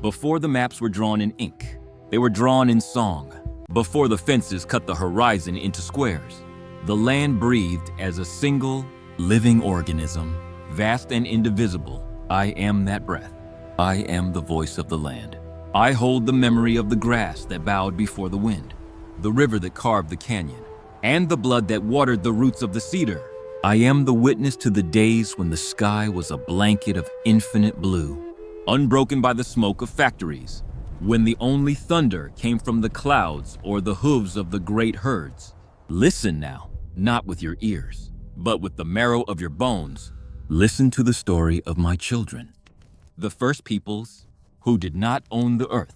Before the maps were drawn in ink, they were drawn in song. Before the fences cut the horizon into squares, the land breathed as a single, living organism, vast and indivisible. I am that breath. I am the voice of the land. I hold the memory of the grass that bowed before the wind, the river that carved the canyon, and the blood that watered the roots of the cedar. I am the witness to the days when the sky was a blanket of infinite blue, unbroken by the smoke of factories, when the only thunder came from the clouds or the hooves of the great herds. Listen now, not with your ears, but with the marrow of your bones. Listen to the story of my children, the first peoples who did not own the earth,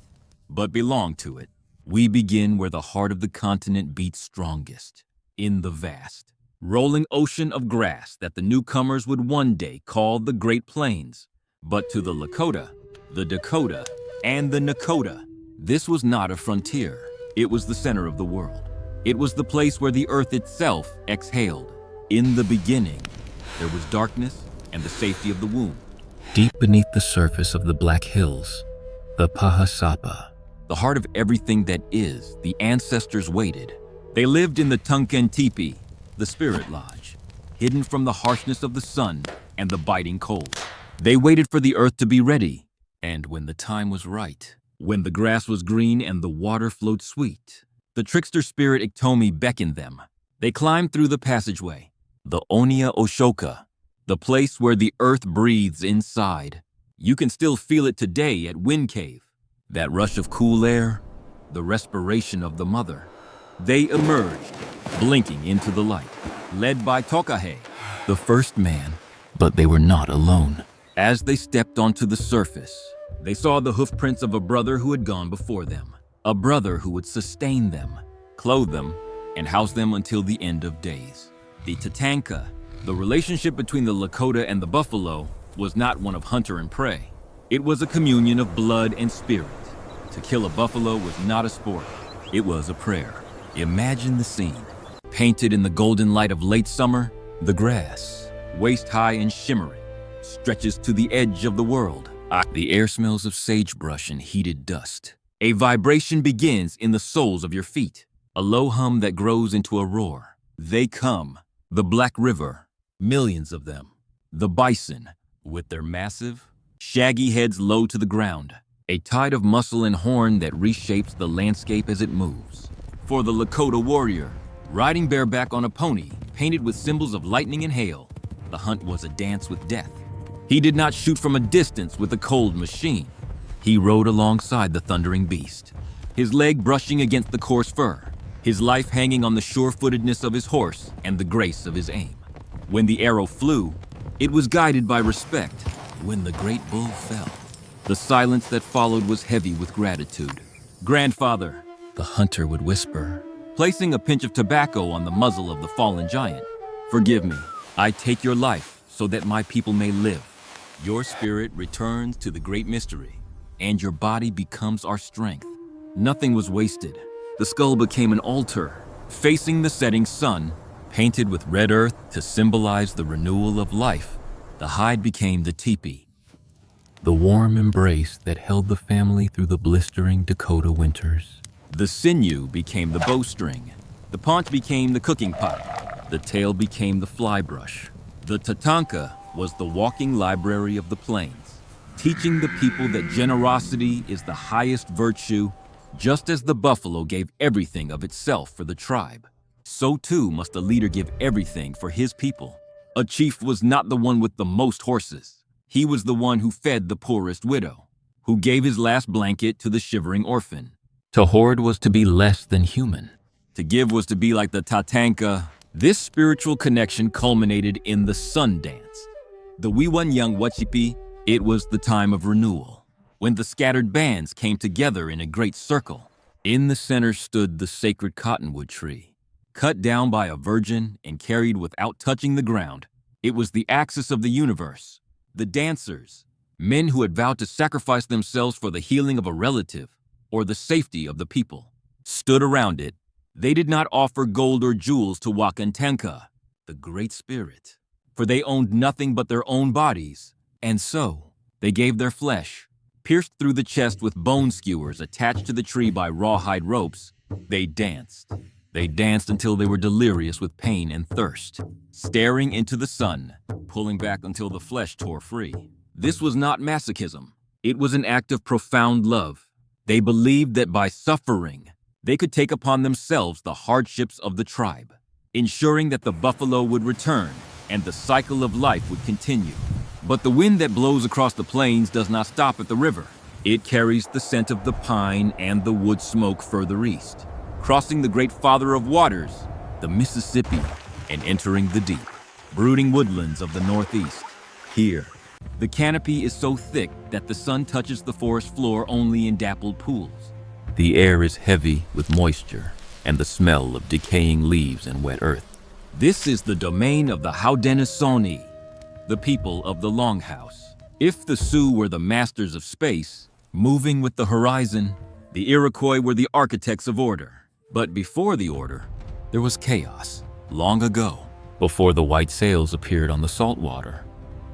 but belonged to it. We begin where the heart of the continent beats strongest, in the vast, rolling ocean of grass that the newcomers would one day call the Great Plains. But to the Lakota, the Dakota, and the Nakota, this was not a frontier. It was the center of the world. It was the place where the earth itself exhaled. In the beginning, there was darkness and the safety of the womb. Deep beneath the surface of the Black Hills, the Pahasapa, the heart of everything that is, the ancestors waited. They lived in the Tunken Teepee, the spirit lodge, hidden from the harshness of the sun and the biting cold. They waited for the earth to be ready, and when the time was right, when the grass was green and the water flowed sweet, the trickster spirit Iktomi beckoned them. They climbed through the passageway, the Onia Oshoka, the place where the earth breathes inside. You can still feel it today at Wind Cave, that rush of cool air, the respiration of the mother. They emerged, blinking into the light, led by Tokahe, the first man, but they were not alone. As they stepped onto the surface, they saw the hoofprints of a brother who had gone before them, a brother who would sustain them, clothe them, and house them until the end of days. The Tatanka, the relationship between the Lakota and the buffalo, was not one of hunter and prey. It was a communion of blood and spirit. To kill a buffalo was not a sport, it was a prayer. Imagine the scene. Painted in the golden light of late summer, the grass, waist-high and shimmering, stretches to the edge of the world. The air smells of sagebrush and heated dust. A vibration begins in the soles of your feet, a low hum that grows into a roar. They come, the Black River, millions of them. The bison, with their massive, shaggy heads low to the ground, a tide of muscle and horn that reshapes the landscape as it moves. For the Lakota warrior, riding bareback on a pony, painted with symbols of lightning and hail, the hunt was a dance with death. He did not shoot from a distance with a cold machine. He rode alongside the thundering beast, his leg brushing against the coarse fur, his life hanging on the sure-footedness of his horse and the grace of his aim. When the arrow flew, it was guided by respect. When the great bull fell, the silence that followed was heavy with gratitude. "Grandfather," the hunter would whisper, placing a pinch of tobacco on the muzzle of the fallen giant. "Forgive me. I take your life so that my people may live. Your spirit returns to the great mystery, and your body becomes our strength." Nothing was wasted. The skull became an altar, facing the setting sun, painted with red earth to symbolize the renewal of life. The hide became the teepee, the warm embrace that held the family through the blistering Dakota winters. The sinew became the bowstring. The paunch became the cooking pot. The tail became the fly brush. The tatanka was the walking library of the plains, teaching the people that generosity is the highest virtue. Just as the buffalo gave everything of itself for the tribe, so too must a leader give everything for his people. A chief was not the one with the most horses. He was the one who fed the poorest widow, who gave his last blanket to the shivering orphan. To hoard was to be less than human. To give was to be like the tatanka. This spiritual connection culminated in the sun dance. The Wiwanyang Wachipi, it was the time of renewal, when the scattered bands came together in a great circle. In the center stood the sacred cottonwood tree, cut down by a virgin and carried without touching the ground. It was the axis of the universe. The dancers, men who had vowed to sacrifice themselves for the healing of a relative or the safety of the people, stood around it. They did not offer gold or jewels to Wakantanka, the Great Spirit, for they owned nothing but their own bodies, and so they gave their flesh, Pierced through the chest with bone skewers attached to the tree by rawhide ropes, they danced. They danced until they were delirious with pain and thirst, staring into the sun, pulling back until the flesh tore free. This was not masochism. It was an act of profound love. They believed that by suffering, they could take upon themselves the hardships of the tribe, ensuring that the buffalo would return and the cycle of life would continue. But the wind that blows across the plains does not stop at the river. It carries the scent of the pine and the wood smoke further east, crossing the great father of waters, the Mississippi, and entering the deep, brooding woodlands of the Northeast. Here, the canopy is so thick that the sun touches the forest floor only in dappled pools. The air is heavy with moisture and the smell of decaying leaves and wet earth. This is the domain of the Haudenosaunee, the people of the Longhouse. If the Sioux were the masters of space, moving with the horizon, the Iroquois were the architects of order. But before the order, there was chaos. Long ago, before the white sails appeared on the salt water,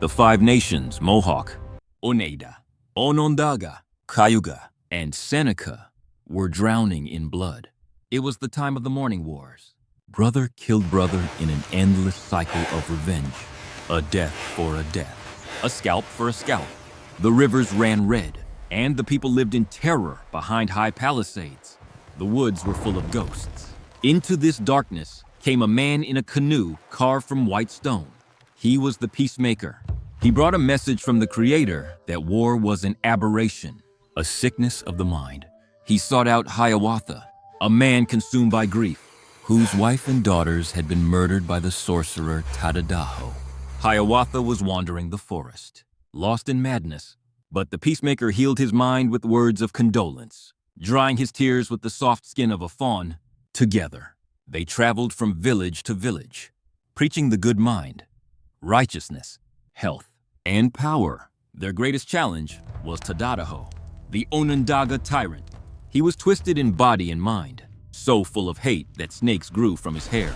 the 5 nations, Mohawk, Oneida, Onondaga, Cayuga, and Seneca, were drowning in blood. It was the time of the morning wars. Brother killed brother in an endless cycle of revenge. A death for a death, a scalp for a scalp. The rivers ran red, and the people lived in terror behind high palisades. The woods were full of ghosts. Into this darkness came a man in a canoe carved from white stone. He was the peacemaker. He brought a message from the Creator that war was an aberration, a sickness of the mind. He sought out Hiawatha, a man consumed by grief, whose wife and daughters had been murdered by the sorcerer Tadadaho. Hiawatha was wandering the forest, lost in madness, but the peacemaker healed his mind with words of condolence. Drying his tears with the soft skin of a fawn, together, they traveled from village to village, preaching the good mind, righteousness, health, and power. Their greatest challenge was Tadadaho, the Onondaga tyrant. He was twisted in body and mind, so full of hate that snakes grew from his hair,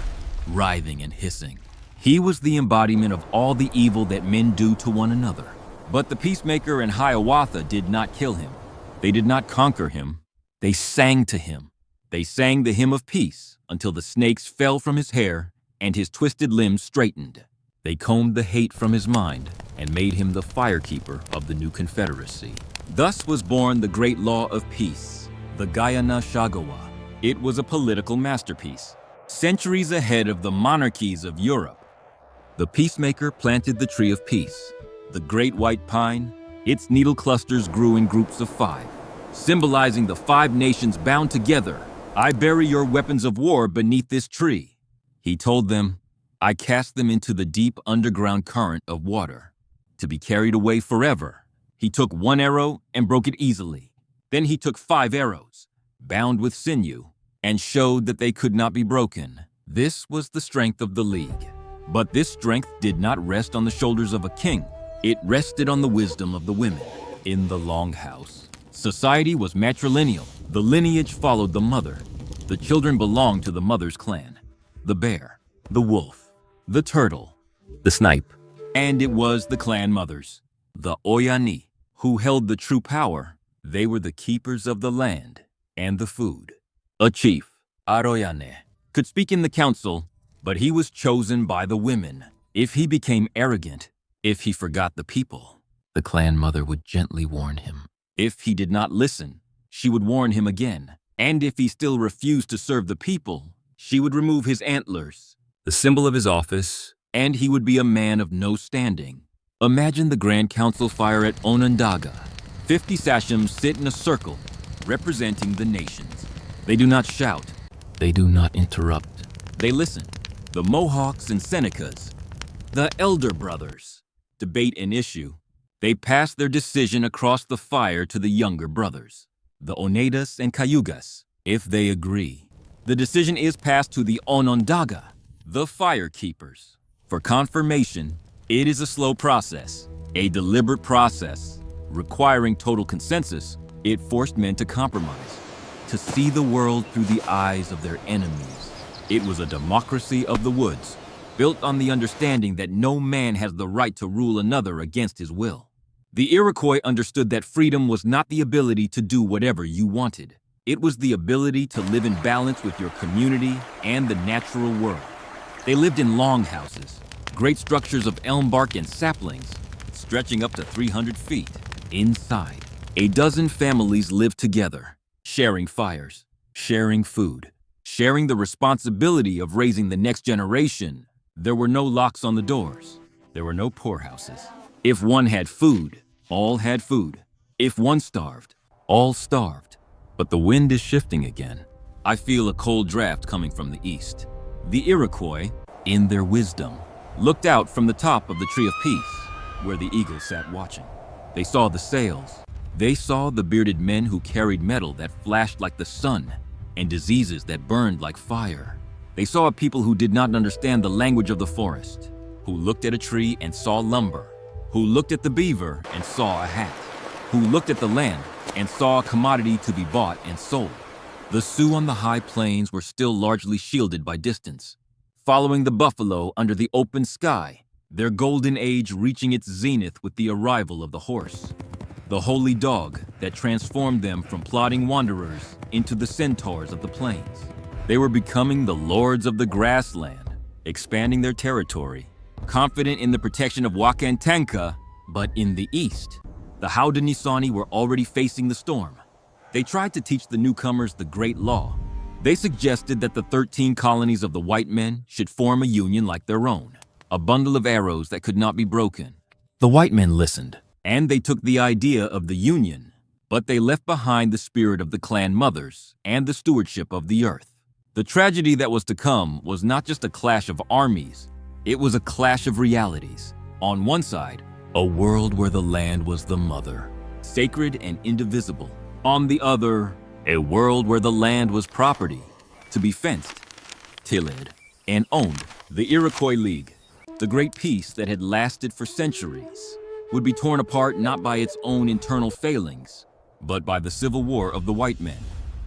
writhing and hissing. He was the embodiment of all the evil that men do to one another. But the peacemaker and Hiawatha did not kill him. They did not conquer him. They sang to him. They sang the hymn of peace until the snakes fell from his hair and his twisted limbs straightened. They combed the hate from his mind and made him the firekeeper of the new Confederacy. Thus was born the great law of peace, the Guyana Shagawa. It was a political masterpiece, centuries ahead of the monarchies of Europe. The peacemaker planted the tree of peace, the great white pine. Its needle clusters grew in groups of 5, symbolizing the 5 nations bound together. I bury your weapons of war beneath this tree. He told them, I cast them into the deep underground current of water, to be carried away forever. He took 1 arrow and broke it easily. Then he took 5 arrows, bound with sinew, and showed that they could not be broken. This was the strength of the League. But this strength did not rest on the shoulders of a king. It rested on the wisdom of the women in the Longhouse. Society was matrilineal. The lineage followed the mother. The children belonged to the mother's clan. The bear, the wolf, the turtle, the snipe. And it was the clan mothers, the Oyani, who held the true power. They were the keepers of the land and the food. A chief, Aroyane, could speak in the council, but he was chosen by the women. If he became arrogant, if he forgot the people, the clan mother would gently warn him. If he did not listen, she would warn him again. And if he still refused to serve the people, she would remove his antlers, the symbol of his office, and he would be a man of no standing. Imagine the Grand Council fire at Onondaga. 50 sachems sit in a circle, representing the nations. They do not shout. They do not interrupt. They listen. The Mohawks and Senecas, the elder brothers, debate an issue. They pass their decision across the fire to the younger brothers, the Oneidas and Cayugas. If they agree, the decision is passed to the Onondaga, the fire keepers. For confirmation, it is a slow process, a deliberate process. Requiring total consensus, it forced men to compromise, to see the world through the eyes of their enemies. It was a democracy of the woods, built on the understanding that no man has the right to rule another against his will. The Iroquois understood that freedom was not the ability to do whatever you wanted. It was the ability to live in balance with your community and the natural world. They lived in longhouses, great structures of elm bark and saplings, stretching up to 300 feet. Inside, a dozen families lived together, sharing fires, sharing food, sharing the responsibility of raising the next generation. There were no locks on the doors. There were no poorhouses. If one had food, all had food. If one starved, all starved. But the wind is shifting again. I feel a cold draft coming from the east. The Iroquois, in their wisdom, looked out from the top of the Tree of Peace, where the eagle sat watching. They saw the sails. They saw the bearded men who carried metal that flashed like the sun and diseases that burned like fire. They saw a people who did not understand the language of the forest, who looked at a tree and saw lumber, who looked at the beaver and saw a hat, who looked at the land and saw a commodity to be bought and sold. The Sioux on the high plains were still largely shielded by distance, following the buffalo under the open sky, their golden age reaching its zenith with the arrival of the horse, the holy dog that transformed them from plodding wanderers into the centaurs of the plains. They were becoming the lords of the grassland, expanding their territory, confident in the protection of Wakantanka. But in the east, the Haudenosaunee were already facing the storm. They tried to teach the newcomers the Great Law. They suggested that the 13 colonies of the white men should form a union like their own, a bundle of arrows that could not be broken. The white men listened, and they took the idea of the union, but they left behind the spirit of the clan mothers and the stewardship of the earth. The tragedy that was to come was not just a clash of armies, it was a clash of realities. On one side, a world where the land was the mother, sacred and indivisible. On the other, a world where the land was property, to be fenced, tilled, and owned. The Iroquois League, the great peace that had lasted for centuries, would be torn apart not by its own internal failings, but by the civil war of the white men,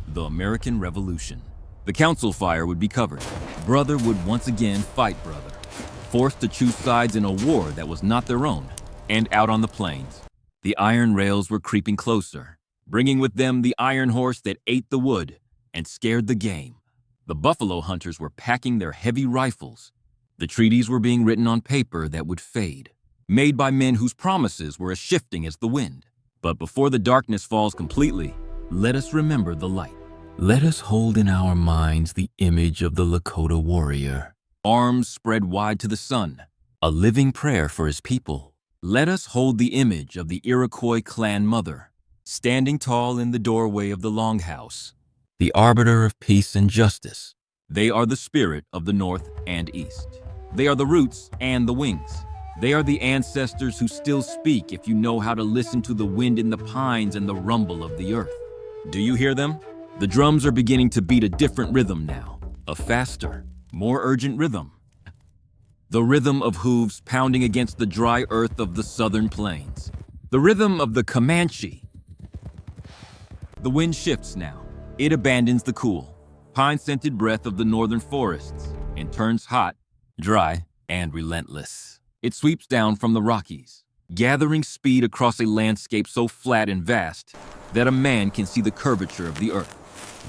the American Revolution. The council fire would be covered. Brother would once again fight brother, forced to choose sides in a war that was not their own. And out on the plains, the iron rails were creeping closer, bringing with them the iron horse that ate the wood and scared the game. The buffalo hunters were packing their heavy rifles. The treaties were being written on paper that would fade, made by men whose promises were as shifting as the wind. But before the darkness falls completely, let us remember the light. Let us hold in our minds the image of the Lakota warrior, arms spread wide to the sun, a living prayer for his people. Let us hold the image of the Iroquois clan mother, standing tall in the doorway of the longhouse, the arbiter of peace and justice. They are the spirit of the North and East. They are the roots and the wings. They are the ancestors who still speak if you know how to listen to the wind in the pines and the rumble of the earth. Do you hear them? The drums are beginning to beat a different rhythm now, a faster, more urgent rhythm. The rhythm of hooves pounding against the dry earth of the southern plains. The rhythm of the Comanche. The wind shifts now. It abandons the cool, pine-scented breath of the northern forests and turns hot, dry, and relentless. It sweeps down from the Rockies, gathering speed across a landscape so flat and vast that a man can see the curvature of the earth.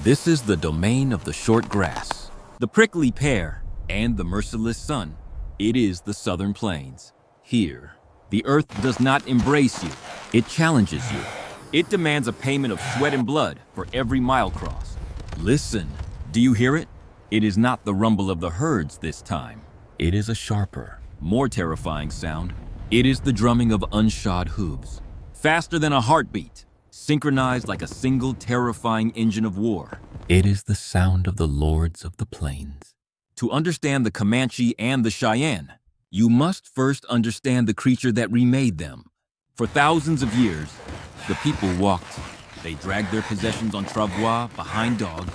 This is the domain of the short grass, the prickly pear, and the merciless sun. It is the southern plains. Here, the earth does not embrace you. It challenges you. It demands a payment of sweat and blood for every mile crossed. Listen, do you hear it? It is not the rumble of the herds this time. It is a sharper, more terrifying sound. It is the drumming of unshod hooves, faster than a heartbeat, synchronized like a single terrifying engine of war. It is the sound of the lords of the plains. To understand the Comanche and the Cheyenne, you must first understand the creature that remade them. For thousands of years, the people walked. They dragged their possessions on travois behind dogs,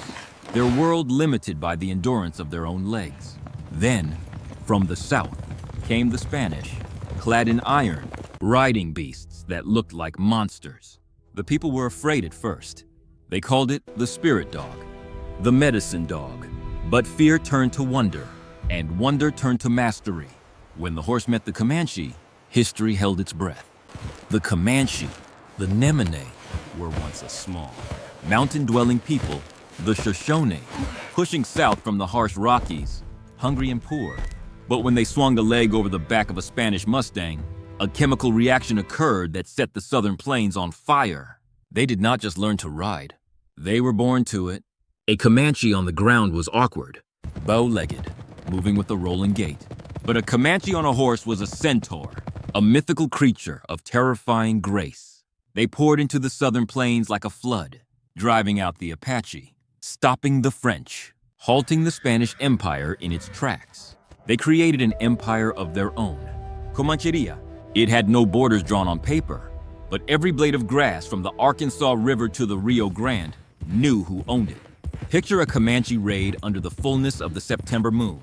their world limited by the endurance of their own legs. Then, from the south, came the Spanish, clad in iron, riding beasts that looked like monsters. The people were afraid at first. They called it the spirit dog, the medicine dog. But fear turned to wonder, and wonder turned to mastery. When the horse met the Comanche, history held its breath. The Comanche, the Nemine, were once a small, mountain-dwelling people, the Shoshone, pushing south from the harsh Rockies, hungry and poor. But when they swung a leg over the back of a Spanish Mustang, a chemical reaction occurred that set the southern plains on fire. They did not just learn to ride. They were born to it. A Comanche on the ground was awkward, bow-legged, moving with a rolling gait. But a Comanche on a horse was a centaur, a mythical creature of terrifying grace. They poured into the southern plains like a flood, driving out the Apache, stopping the French, halting the Spanish Empire in its tracks. They created an empire of their own, Comancheria. It had no borders drawn on paper, but every blade of grass from the Arkansas River to the Rio Grande knew who owned it. Picture a Comanche raid under the fullness of the September moon.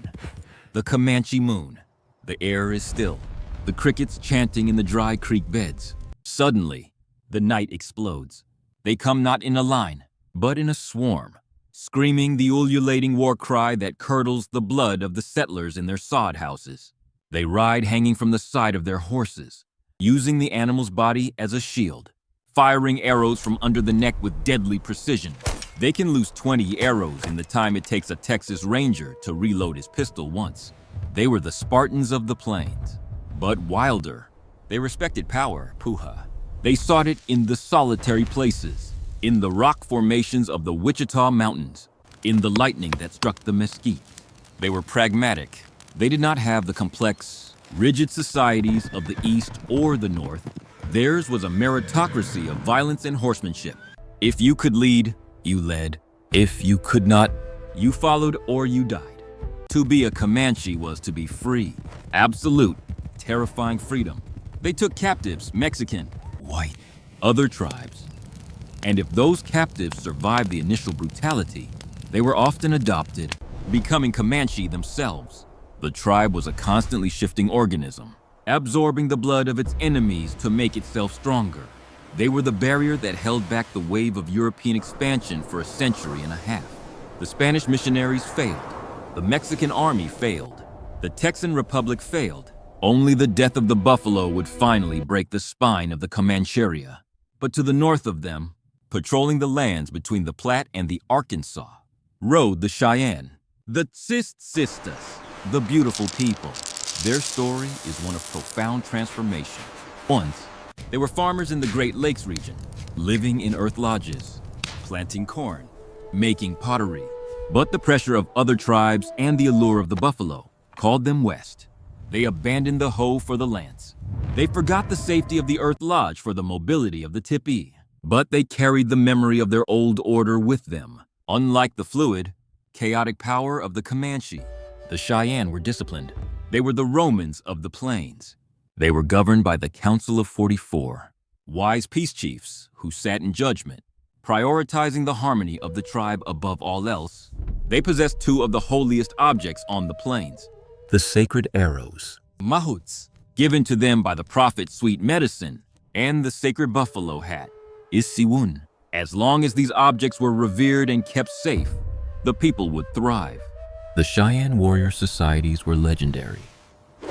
The Comanche moon. The air is still, the crickets chanting in the dry creek beds. Suddenly, the night explodes. They come not in a line, but in a swarm, screaming the ululating war cry that curdles the blood of the settlers in their sod houses. They ride hanging from the side of their horses, using the animal's body as a shield, firing arrows from under the neck with deadly precision. They can lose 20 arrows in the time it takes a Texas Ranger to reload his pistol once. They were the Spartans of the plains, but wilder. They respected power, puha. They sought it in the solitary places, in the rock formations of the Wichita Mountains, in the lightning that struck the mesquite. They were pragmatic. They did not have the complex, rigid societies of the East or the North. Theirs was a meritocracy of violence and horsemanship. If you could lead, you led. If you could not, you followed or you died. To be a Comanche was to be free, absolute, terrifying freedom. They took captives, Mexican, white, other tribes. And if those captives survived the initial brutality, they were often adopted, becoming Comanche themselves. The tribe was a constantly shifting organism, absorbing the blood of its enemies to make itself stronger. They were the barrier that held back the wave of European expansion for a century and a half. The Spanish missionaries failed. The Mexican army failed. The Texan Republic failed. Only the death of the buffalo would finally break the spine of the Comancheria. But to the north of them, patrolling the lands between the Platte and the Arkansas, rode the Cheyenne, the Tsitsistas, the beautiful people. Their story is one of profound transformation. Once, they were farmers in the Great Lakes region, living in earth lodges, planting corn, making pottery. But the pressure of other tribes and the allure of the buffalo called them west. They abandoned the hoe for the lance. They forgot the safety of the earth lodge for the mobility of the tipi. But they carried the memory of their old order with them. Unlike the fluid, chaotic power of the Comanche, the Cheyenne were disciplined. They were the Romans of the plains. They were governed by the Council of 44, wise peace chiefs who sat in judgment, prioritizing the harmony of the tribe above all else. They possessed two of the holiest objects on the plains: The sacred arrows. mahouts, given to them by the prophet Sweet Medicine, and the sacred buffalo hat, Isiwun. As long as these objects were revered and kept safe, the people would thrive. The Cheyenne warrior societies were legendary.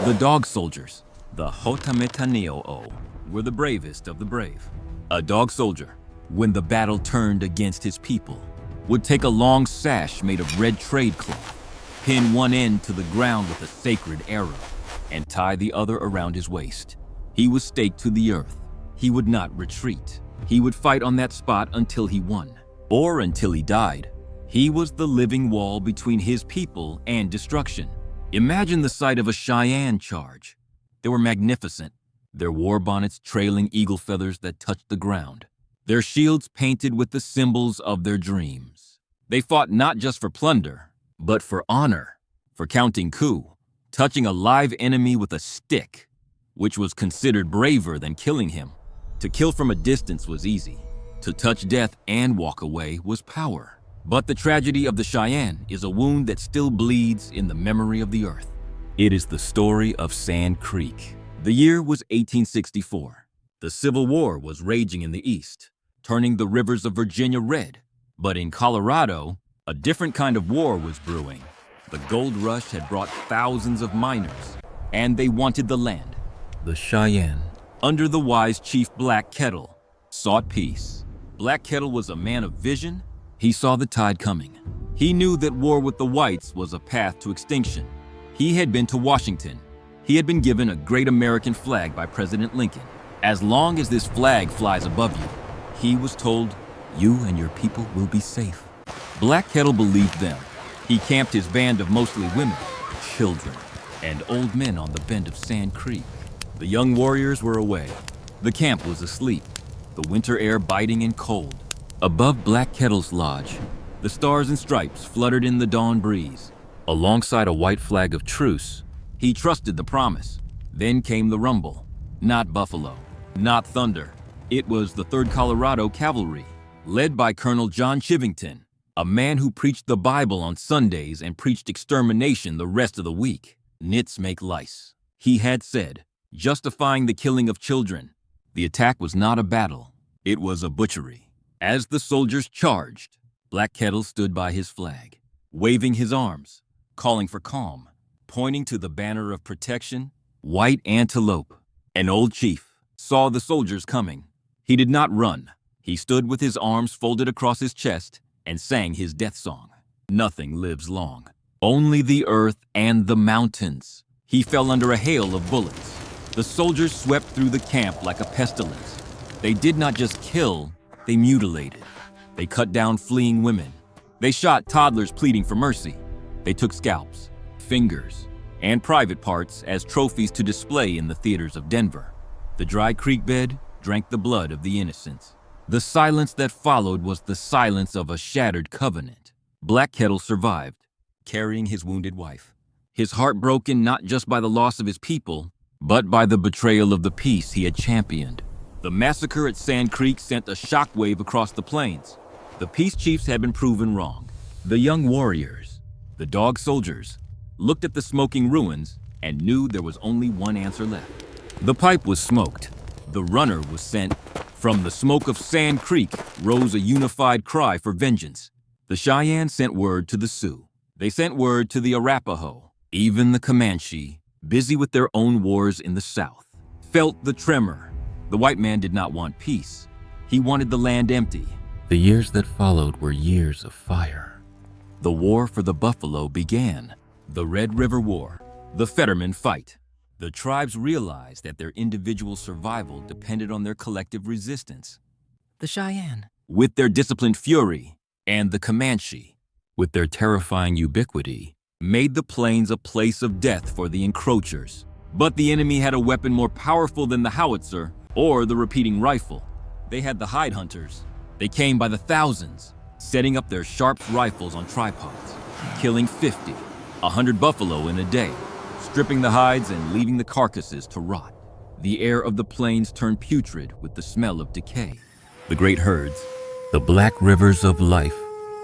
The dog soldiers, the Hotametanioo, were the bravest of the brave. A dog soldier, when the battle turned against his people, would take a long sash made of red trade cloth, pin one end to the ground with a sacred arrow, and tie the other around his waist. He was staked to the earth. He would not retreat. He would fight on that spot until he won, or until he died. He was the living wall between his people and destruction. Imagine the sight of a Cheyenne charge. They were magnificent, their war bonnets trailing eagle feathers that touched the ground, their shields painted with the symbols of their dreams. They fought not just for plunder, but for honor, for counting coup, touching a live enemy with a stick, which was considered braver than killing him. To kill from a distance was easy. To touch death and walk away was power. But the tragedy of the Cheyenne is a wound that still bleeds in the memory of the earth. It is the story of Sand Creek. The year was 1864. The Civil War was raging in the East, turning the rivers of Virginia red. But in Colorado, a different kind of war was brewing. The gold rush had brought thousands of miners, and they wanted the land. The Cheyenne, under the wise chief Black Kettle, sought peace. Black Kettle was a man of vision. He saw the tide coming. He knew that war with the whites was a path to extinction. He had been to Washington. He had been given a great American flag by President Lincoln. As long as this flag flies above you, he was told, you and your people will be safe. Black Kettle believed them. He camped his band of mostly women, children, and old men on the bend of Sand Creek. The young warriors were away. The camp was asleep, the winter air biting and cold. Above Black Kettle's lodge, the stars and stripes fluttered in the dawn breeze. Alongside a white flag of truce, he trusted the promise. Then came the rumble. Not buffalo, not thunder. It was the 3rd Colorado Cavalry, led by Colonel John Chivington, a man who preached the Bible on Sundays and preached extermination the rest of the week. Nits make lice, he had said, justifying the killing of children. The attack was not a battle, it was a butchery. As the soldiers charged, Black Kettle stood by his flag, waving his arms, calling for calm, pointing to the banner of protection. White Antelope, an old chief, saw the soldiers coming. He did not run. He stood with his arms folded across his chest and sang his death song. Nothing lives long, only the earth and the mountains. He fell under a hail of bullets. The soldiers swept through the camp like a pestilence. They did not just kill, they mutilated. They cut down fleeing women. They shot toddlers pleading for mercy. They took scalps, fingers, and private parts as trophies to display in the theaters of Denver. The dry creek bed drank the blood of the innocents. The silence that followed was the silence of a shattered covenant. Black Kettle survived, carrying his wounded wife. His heart broken not just by the loss of his people, but by the betrayal of the peace he had championed. The massacre at Sand Creek sent a shockwave across the plains. The peace chiefs had been proven wrong. The young warriors, the dog soldiers, looked at the smoking ruins and knew there was only one answer left. The pipe was smoked. The runner was sent. From the smoke of Sand Creek rose a unified cry for vengeance. The Cheyenne sent word to the Sioux. They sent word to the Arapaho. Even the Comanche, busy with their own wars in the South, felt the tremor. The white man did not want peace. He wanted the land empty. The years that followed were years of fire. The war for the buffalo began. The Red River War, the Fetterman fight. The tribes realized that their individual survival depended on their collective resistance. The Cheyenne, with their disciplined fury, and the Comanche, with their terrifying ubiquity, made the plains a place of death for the encroachers. But the enemy had a weapon more powerful than the howitzer or the repeating rifle. They had the hide hunters. They came by the thousands, setting up their sharp rifles on tripods, killing 50, 100 buffalo in a day, stripping the hides and leaving the carcasses to rot. The air of the plains turned putrid with the smell of decay. The great herds, The black rivers of life,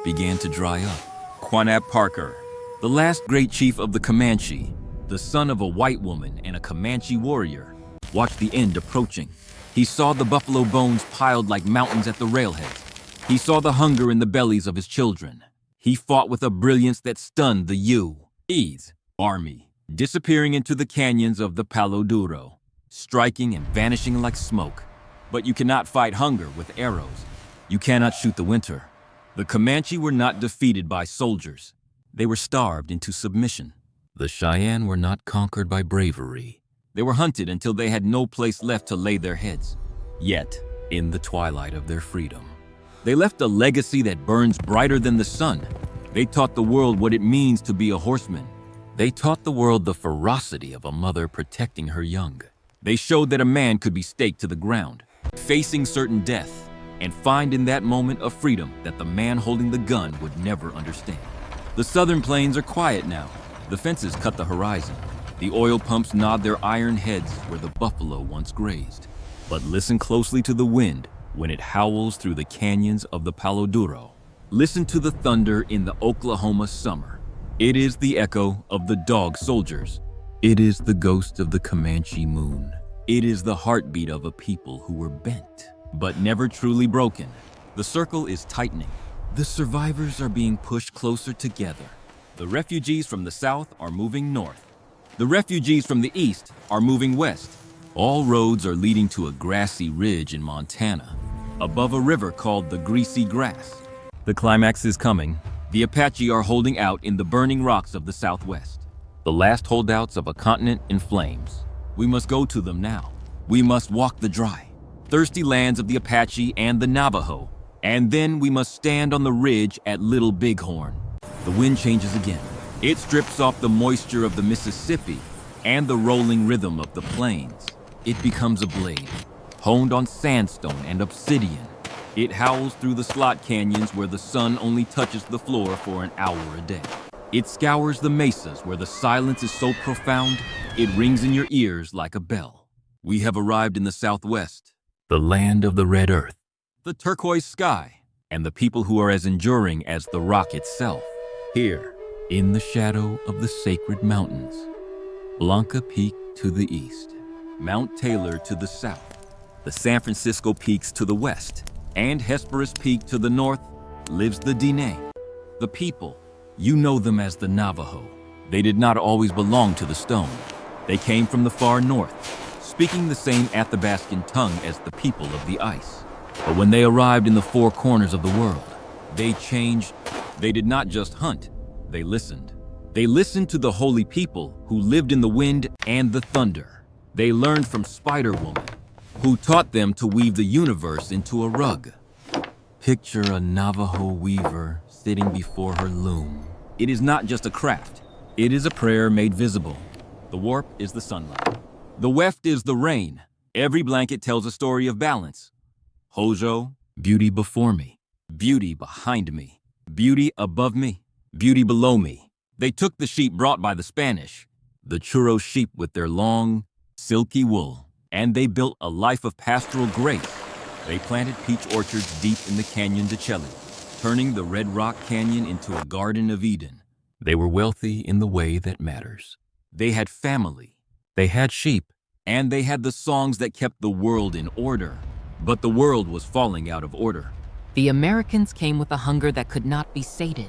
began to dry up. Quanab Parker, the last great chief of the Comanche, the son of a white woman and a Comanche warrior, watched the end approaching. He saw the buffalo bones piled like mountains at the railheads. He saw the hunger in the bellies of his children. He fought with a brilliance that stunned the U.E.'s army, disappearing into the canyons of the Palo Duro, striking and vanishing like smoke. But you cannot fight hunger with arrows. You cannot shoot the winter. The Comanche were not defeated by soldiers. They were starved into submission. The Cheyenne were not conquered by bravery. They were hunted until they had no place left to lay their heads. Yet, in the twilight of their freedom, they left a legacy that burns brighter than the sun. They taught the world what it means to be a horseman. They taught the world the ferocity of a mother protecting her young. They showed that a man could be staked to the ground, facing certain death, and find in that moment a freedom that the man holding the gun would never understand. The southern plains are quiet now. The fences cut the horizon. The oil pumps nod their iron heads where the buffalo once grazed. But listen closely to the wind when it howls through the canyons of the Palo Duro. Listen to the thunder in the Oklahoma summer. It is the echo of the dog soldiers. It is the ghost of the Comanche moon. It is the heartbeat of a people who were bent, but never truly broken. The circle is tightening. The survivors are being pushed closer together. The refugees from the south are moving north. The refugees from the east are moving west. All roads are leading to a grassy ridge in Montana, above a river called the Greasy Grass. The climax is coming. The Apache are holding out in the burning rocks of the Southwest, the last holdouts of a continent in flames. We must go to them now. We must walk the dry, thirsty lands of the Apache and the Navajo, and then we must stand on the ridge at Little Bighorn. The wind changes again. It strips off the moisture of the Mississippi and the rolling rhythm of the plains. It becomes a blade, honed on sandstone and obsidian. It howls through the slot canyons where the sun only touches the floor for an hour a day. It scours the mesas where the silence is so profound, it rings in your ears like a bell. We have arrived in the Southwest, The land of the red earth. the turquoise sky, and the people who are as enduring as the rock itself. Here, in the shadow of the sacred mountains, Blanca Peak to the east, Mount Taylor to the south, the San Francisco Peaks to the west, and Hesperus Peak to the north, lives the Diné. The people, you know them as the Navajo. They did not always belong to the stone. They came from the far north, speaking the same Athabascan tongue as the people of the ice. But when they arrived in the four corners of the world, they changed. They did not just hunt, they listened. They listened to the holy people who lived in the wind and the thunder. They learned from Spider Woman, who taught them to weave the universe into a rug. Picture a Navajo weaver sitting before her loom. It is not just a craft, it is a prayer made visible. The warp is the sunlight. The weft is the rain. Every blanket tells a story of balance. Hojo, beauty before me, beauty behind me, beauty above me, beauty below me. They took the sheep brought by the Spanish, the churro sheep with their long, silky wool, and they built a life of pastoral grace. They planted peach orchards deep in the Canyon de Chelly, turning the Red Rock Canyon into a Garden of Eden. They were wealthy in the way that matters. They had family, they had sheep, and they had the songs that kept the world in order. But the world was falling out of order. The Americans came with a hunger that could not be sated.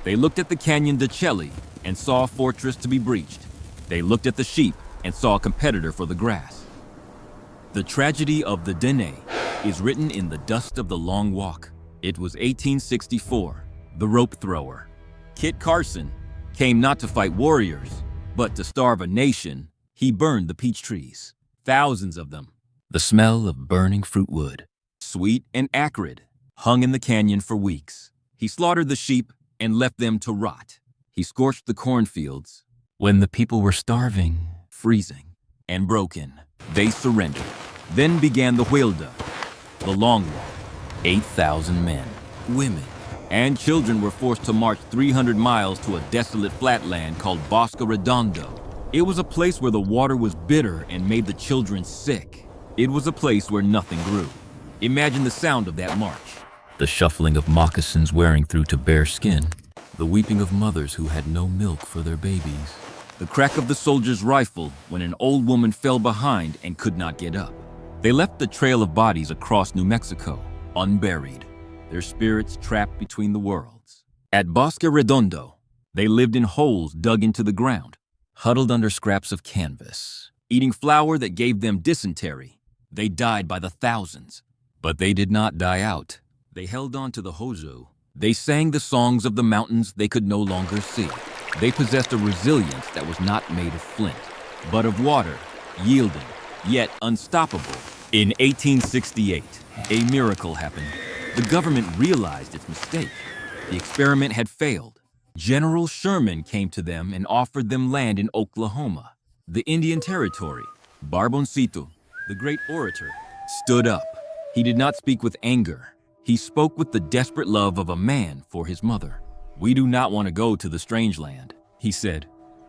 They looked at the Canyon de Chelly and saw a fortress to be breached. They looked at the sheep and saw a competitor for the grass. The tragedy of the Diné is written in the dust of the Long Walk. It was 1864, the rope thrower. Kit Carson came not to fight warriors, but to starve a nation. He burned the peach trees, thousands of them. The smell of burning fruit wood, sweet and acrid, hung in the canyon for weeks. He slaughtered the sheep and left them to rot. He scorched the cornfields. When the people were starving, freezing, and broken, they surrendered. Then began the Huelda, the Long Walk. 8,000 men, women, and children were forced to march 300 miles to a desolate flatland called Bosque Redondo. It was a place where the water was bitter and made the children sick. It was a place where nothing grew. Imagine the sound of that march. The shuffling of moccasins wearing through to bare skin. The weeping of mothers who had no milk for their babies. The crack of the soldier's rifle when an old woman fell behind and could not get up. They left the trail of bodies across New Mexico, unburied, their spirits trapped between the worlds. At Bosque Redondo, they lived in holes dug into the ground, huddled under scraps of canvas, eating flour that gave them dysentery. They died by the thousands, but they did not die out. They held on to the Hojo. They sang the songs of the mountains they could no longer see. They possessed a resilience that was not made of flint, but of water, yielding, yet unstoppable. In 1868, a miracle happened. The government realized its mistake. The experiment had failed. General Sherman came to them and offered them land in Oklahoma, the Indian Territory. Barboncito, the great orator, stood up. He did not speak with anger. He spoke with the desperate love of a man for his mother. "We do not want to go to the strange land," he said.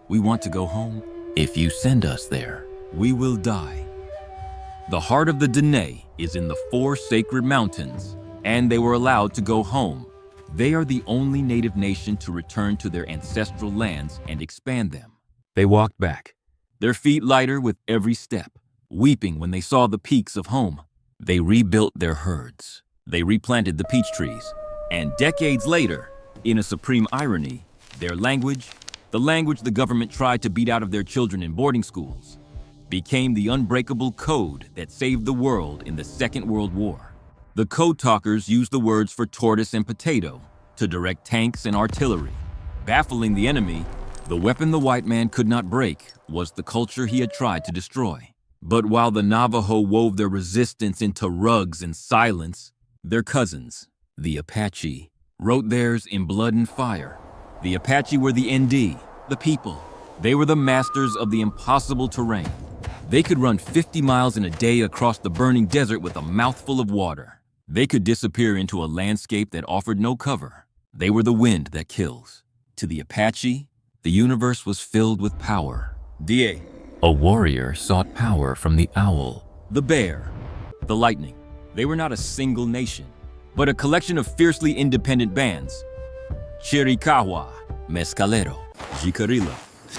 "We want to go home. If you send us there, we will die." The heart of the Diné is in the 4 sacred mountains, and they were allowed to go home. They are the only native nation to return to their ancestral lands and expand them. They walked back, their feet lighter with every step, weeping when they saw the peaks of home. They rebuilt their herds. They replanted the peach trees. And decades later, in a supreme irony, their language, the language the government tried to beat out of their children in boarding schools, became the unbreakable code that saved the world in the Second World War. The code talkers used the words for tortoise and potato to direct tanks and artillery. Baffling the enemy, the weapon the white man could not break was the culture he had tried to destroy. But while the Navajo wove their resistance into rugs and silence, their cousins, the Apache, wrote theirs in blood and fire. The Apache were the ND, the people. They were the masters of the impossible terrain. They could run 50 miles in a day across the burning desert with a mouthful of water. They could disappear into a landscape that offered no cover. They were the wind that kills. To the Apache, the universe was filled with power. DA. A warrior sought power from the owl. The bear, the lightning. They were not a single nation, but a collection of fiercely independent bands. Chiricahua, Mescalero, Jicarilla.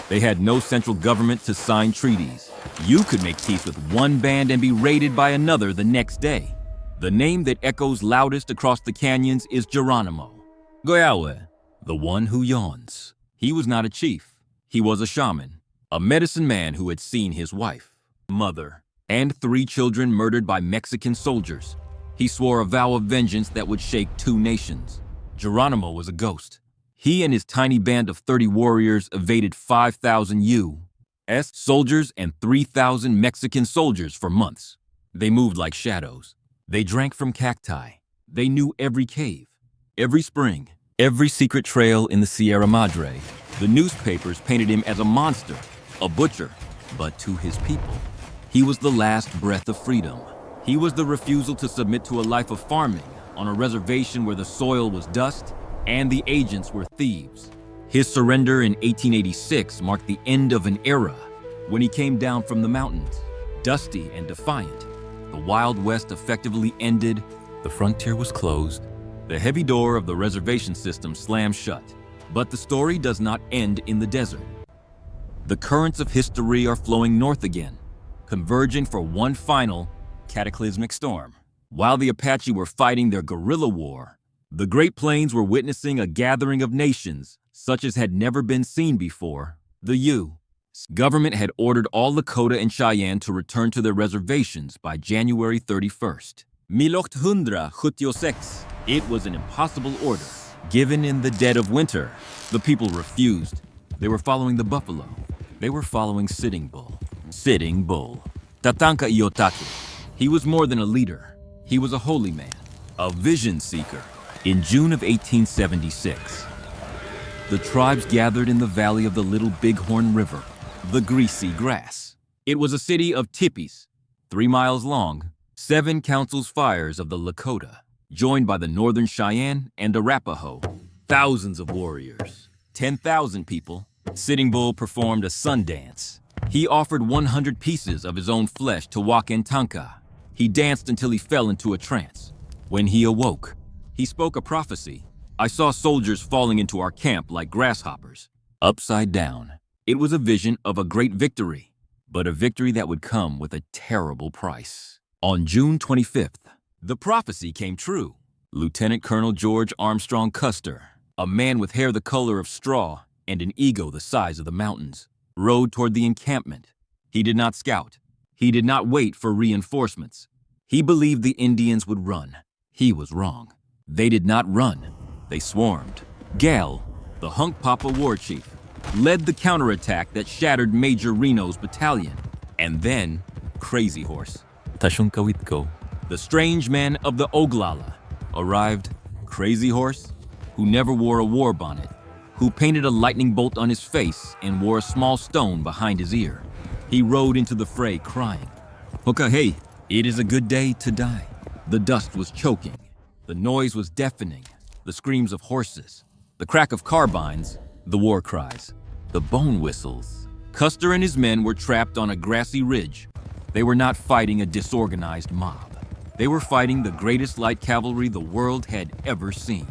They had no central government to sign treaties. You could make peace with one band and be raided by another the next day. The name that echoes loudest across the canyons is Geronimo. Goyawe, the one who yawns. He was not a chief. He was a shaman, a medicine man who had seen his wife, mother, and 3 children murdered by Mexican soldiers. He swore a vow of vengeance that would shake 2 nations. Geronimo was a ghost. He and his tiny band of 30 warriors evaded 5,000 U.S. soldiers and 3,000 Mexican soldiers for months. They moved like shadows. They drank from cacti. They knew every cave, every spring, every secret trail in the Sierra Madre. The newspapers painted him as a monster, a butcher, but to his people, he was the last breath of freedom. He was the refusal to submit to a life of farming on a reservation where the soil was dust and the agents were thieves. His surrender in 1886 marked the end of an era when he came down from the mountains, dusty and defiant. The Wild West effectively ended. The frontier was closed. The heavy door of the reservation system slammed shut. But the story does not end in the desert. The currents of history are flowing north again, converging for one final cataclysmic storm. While the Apache were fighting their guerrilla war, the Great Plains were witnessing a gathering of nations such as had never been seen before. The U.S. government had ordered all Lakota and Cheyenne to return to their reservations by January 31st. 1876. It was an impossible order. Given in the dead of winter, the people refused. They were following the buffalo. They were following Sitting Bull. Sitting Bull. Tatanka Iyotake. He was more than a leader. He was a holy man, a vision seeker. In June of 1876, the tribes gathered in the valley of the Little Bighorn River, the Greasy Grass. It was a city of tipis, 3 miles long, 7 councils fires of the Lakota, joined by the Northern Cheyenne and Arapaho. Thousands of warriors, 10,000 people. Sitting Bull performed a sun dance. He offered 100 pieces of his own flesh to Wakantanka. He danced until he fell into a trance. When he awoke, he spoke a prophecy. I saw soldiers falling into our camp like grasshoppers, upside down. It was a vision of a great victory, but a victory that would come with a terrible price. On June 25th, the prophecy came true. Lieutenant Colonel George Armstrong Custer, a man with hair the color of straw and an ego the size of the mountains, rode toward the encampment. He did not scout. He did not wait for reinforcements. He believed the Indians would run. He was wrong. They did not run. They swarmed. Gal, the Hunkpapa war chief, led the counterattack that shattered Major Reno's battalion. And then, Crazy Horse, Tashunkawitko, the strange man of the Oglala, arrived. Crazy Horse, who never wore a war bonnet, who painted a lightning bolt on his face and wore a small stone behind his ear. He rode into the fray crying, "Hokahei, it is a good day to die." The dust was choking. The noise was deafening. The screams of horses, the crack of carbines, the war cries, the bone whistles. Custer and his men were trapped on a grassy ridge. They were not fighting a disorganized mob. They were fighting the greatest light cavalry the world had ever seen,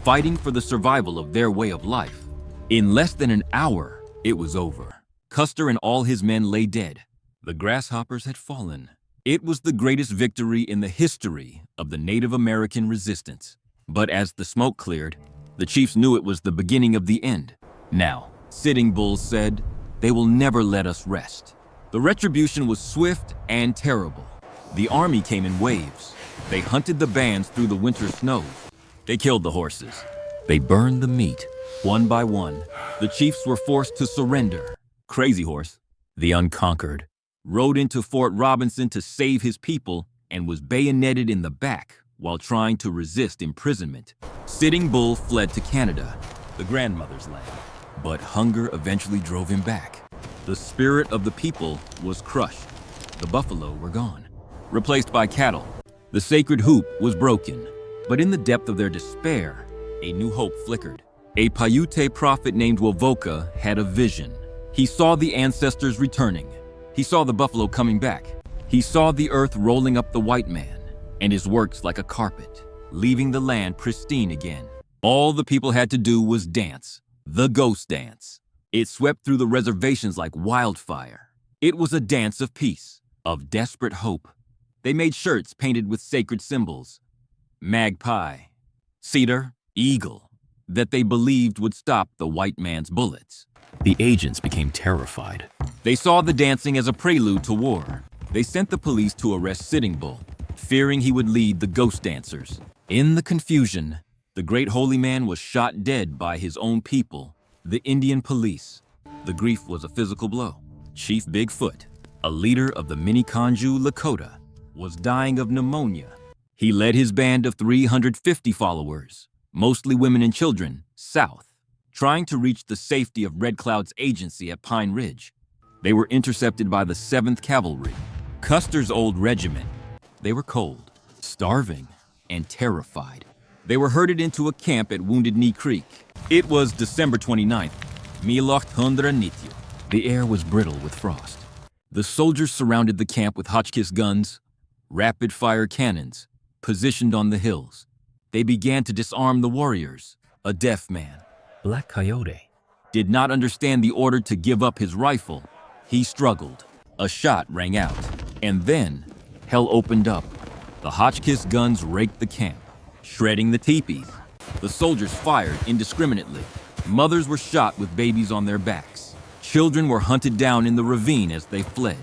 fighting for the survival of their way of life. In less than an hour, it was over. Custer and all his men lay dead. The grasshoppers had fallen. It was the greatest victory in the history of the Native American resistance. But as the smoke cleared, the chiefs knew it was the beginning of the end. Now, Sitting Bull said, "They will never let us rest." The retribution was swift and terrible. The army came in waves. They hunted the bands through the winter snows. They killed the horses. They burned the meat. One by one, the chiefs were forced to surrender. Crazy Horse, the unconquered, rode into Fort Robinson to save his people and was bayoneted in the back while trying to resist imprisonment. Sitting Bull fled to Canada, the grandmother's land, but hunger eventually drove him back. The spirit of the people was crushed. The buffalo were gone, replaced by cattle. The sacred hoop was broken, but in the depth of their despair, a new hope flickered. A Paiute prophet named Wovoka had a vision. He saw the ancestors returning. He saw the buffalo coming back. He saw the earth rolling up the white man and his works like a carpet, leaving the land pristine again. All the people had to do was dance, the ghost dance. It swept through the reservations like wildfire. It was a dance of peace, of desperate hope. They made shirts painted with sacred symbols, magpie, cedar, eagle, that they believed would stop the white man's bullets. The agents became terrified. They saw the dancing as a prelude to war. They sent the police to arrest Sitting Bull, fearing he would lead the ghost dancers. In the confusion, the great holy man was shot dead by his own people, the Indian police. The grief was a physical blow. Chief Bigfoot, a leader of the Miniconjou Lakota, was dying of pneumonia. He led his band of 350 followers, mostly women and children, south, trying to reach the safety of Red Cloud's agency at Pine Ridge. They were intercepted by the 7th Cavalry, Custer's old regiment. They were cold, starving, and terrified. They were herded into a camp at Wounded Knee Creek. It was December 29th, 1890. The air was brittle with frost. The soldiers surrounded the camp with Hotchkiss guns, rapid-fire cannons, positioned on the hills. They began to disarm the warriors. A deaf man, Black Coyote, did not understand the order to give up his rifle. He struggled. A shot rang out, and then hell opened up. The Hotchkiss guns raked the camp, shredding the teepees. The soldiers fired indiscriminately. Mothers were shot with babies on their backs. Children were hunted down in the ravine as they fled.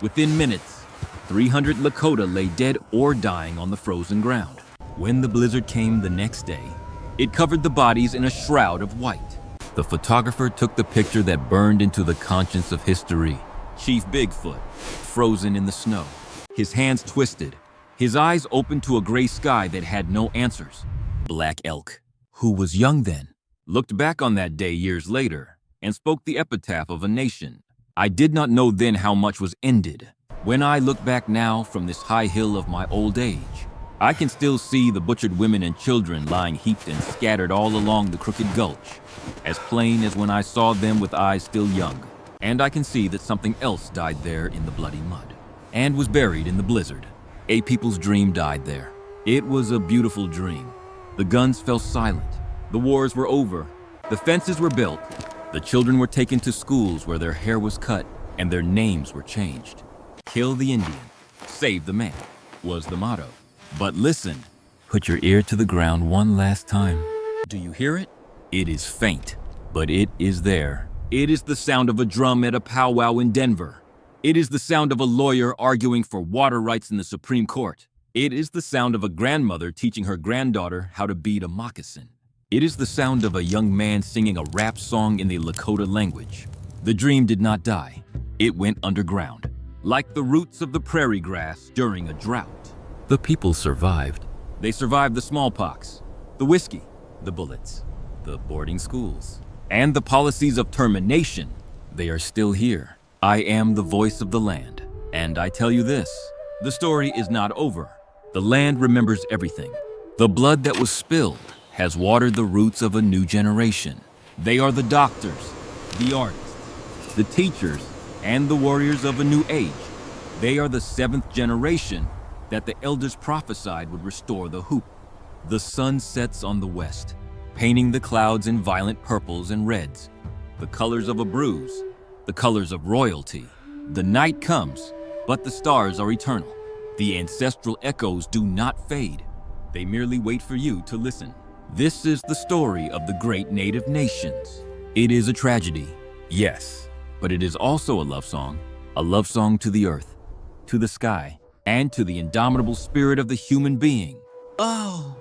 Within minutes, 300 Lakota lay dead or dying on the frozen ground. When the blizzard came the next day, it covered the bodies in a shroud of white. The photographer took the picture that burned into the conscience of history. Chief Bigfoot, frozen in the snow, his hands twisted, his eyes open to a gray sky that had no answers. Black Elk, who was young then, looked back on that day years later and spoke the epitaph of a nation. I did not know then how much was ended. When I look back now from this high hill of my old age, I can still see the butchered women and children lying heaped and scattered all along the crooked gulch, as plain as when I saw them with eyes still young. And I can see that something else died there in the bloody mud, and was buried in the blizzard. A people's dream died there. It was a beautiful dream. The guns fell silent. The wars were over. The fences were built. The children were taken to schools where their hair was cut and their names were changed. Kill the Indian, save the man, was the motto. But listen, put your ear to the ground one last time. Do you hear it? It is faint, but it is there. It is the sound of a drum at a powwow in Denver. It is the sound of a lawyer arguing for water rights in the Supreme Court. It is the sound of a grandmother teaching her granddaughter how to beat a moccasin. It is the sound of a young man singing a rap song in the Lakota language. The dream did not die. It went underground, like the roots of the prairie grass during a drought. the people survived. They survived the smallpox, the whiskey, the bullets, the boarding schools, and the policies of termination. They are still here. I am the voice of the land, and I tell you this, the story is not over. The land remembers everything. The blood that was spilled has watered the roots of a new generation. They are the doctors, the artists, the teachers, and the warriors of a new age. They are the seventh generation that the elders prophesied would restore the hoop. The sun sets on the west, painting the clouds in violent purples and reds, the colors of a bruise, the colors of royalty. The night comes, but the stars are eternal. The ancestral echoes do not fade. They merely wait for you to listen. This is the story of the great native nations. It is a tragedy, yes, but it is also a love song. a love song to the earth, to the sky, and to the indomitable spirit of the human being. Oh,